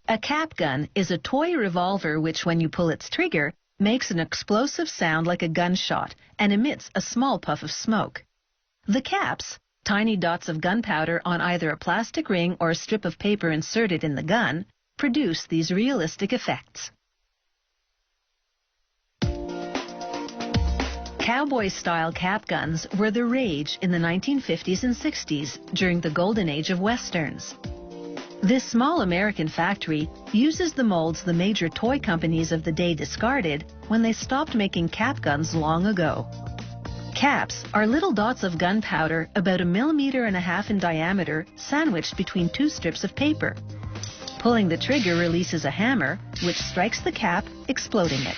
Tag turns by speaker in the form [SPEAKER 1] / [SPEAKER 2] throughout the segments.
[SPEAKER 1] A cap gun is a toy revolver which, when you pull its trigger, makes an explosive sound like a gunshot and emits a small puff of smoke. The caps, tiny dots of gunpowder on either a plastic ring or a strip of paper inserted in the gun, produce these realistic effects. Cowboy-style cap guns were the rage in the 1950s and 60s during the golden age of westerns. This small American factory uses the molds the major toy companies of the day discarded when they stopped making cap guns long ago. Caps are little dots of gunpowder about 1.5 millimeters in diameter sandwiched between two strips of paper. Pulling the trigger releases a hammer, which strikes the cap, exploding it.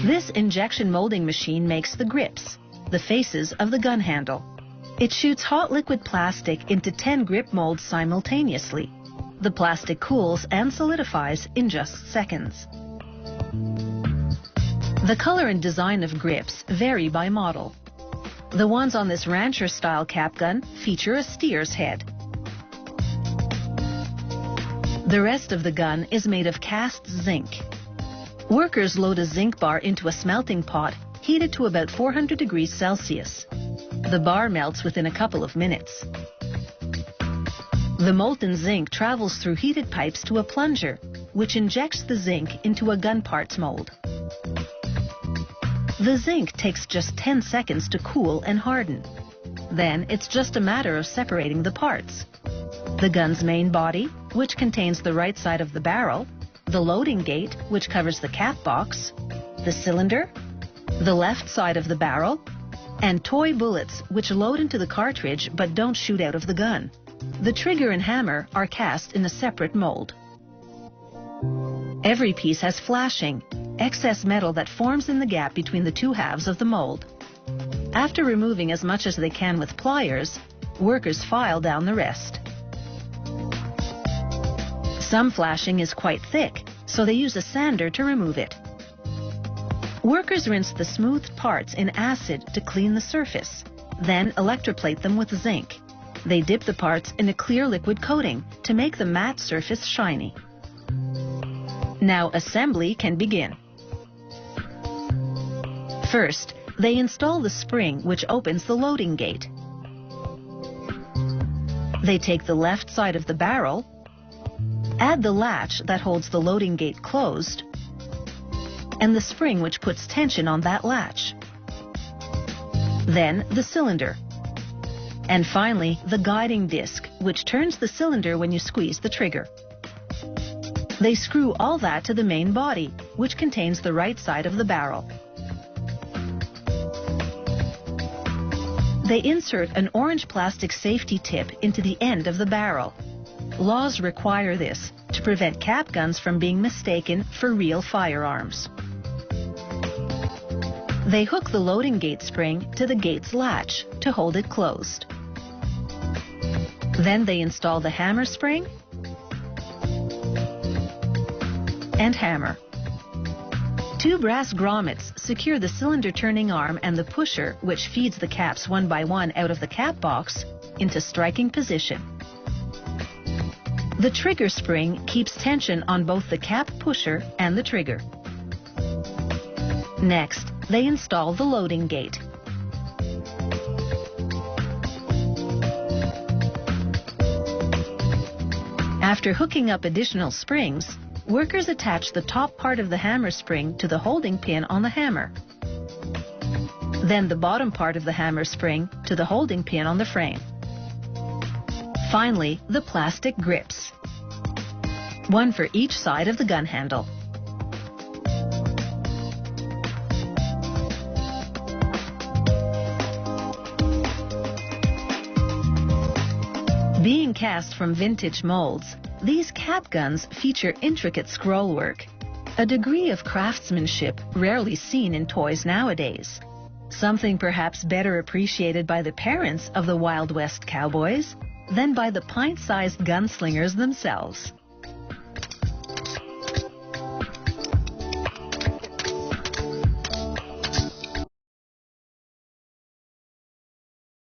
[SPEAKER 1] This injection molding machine makes the grips, the faces of the gun handle. It shoots hot liquid plastic into 10 grip molds simultaneously. The plastic cools and solidifies in just seconds. The color and design of grips vary by model. The ones on this rancher-style cap gun feature a steer's head. The rest of the gun is made of cast zinc. Workers load a zinc bar into a smelting pot heated to about 400 degrees Celsius. The bar melts within a couple of minutes. The molten zinc travels through heated pipes to a plunger, which injects the zinc into a gun parts mold. The zinc takes just 10 seconds to cool and harden. Then it's just a matter of separating the parts. The gun's main body, which contains the right side of the barrel, the loading gate, which covers the cap box, the cylinder, the left side of the barrel, and toy bullets, which load into the cartridge but don't shoot out of the gun. The trigger and hammer are cast in a separate mold. Every piece has flashing, excess metal that forms in the gap between the two halves of the mold. After removing as much as they can with pliers, workers file down the rest. Some flashing is quite thick, so they use a sander to remove it. Workers rinse the smoothed parts in acid to clean the surface, then electroplate them with zinc. They dip the parts in a clear liquid coating to make the matte surface shiny. Now assembly can begin. First, they install the spring which opens the loading gate. They take the left side of the barrel, add the latch that holds the loading gate closed, and the spring which puts tension on that latch. Then the cylinder. And finally, the guiding disc, which turns the cylinder when you squeeze the trigger. They screw all that to the main body, which contains the right side of the barrel. They insert an orange plastic safety tip into the end of the barrel. Laws require this to prevent cap guns from being mistaken for real firearms. They hook the loading gate spring to the gate's latch to hold it closed. Then they install the hammer spring and hammer. Two brass grommets secure the cylinder turning arm and the pusher, which feeds the caps one by one out of the cap box, into striking position. The trigger spring keeps tension on both the cap pusher and the trigger. Next, they install the loading gate. After hooking up additional springs, workers attach the top part of the hammer spring to the holding pin on the hammer. Then the bottom part of the hammer spring to the holding pin on the frame. Finally, the plastic grips. One for each side of the gun handle. Being cast from vintage molds, these cap guns feature intricate scrollwork, a degree of craftsmanship rarely seen in toys nowadays. Something perhaps better appreciated by the parents of the Wild West cowboys than by the pint-sized gunslingers themselves.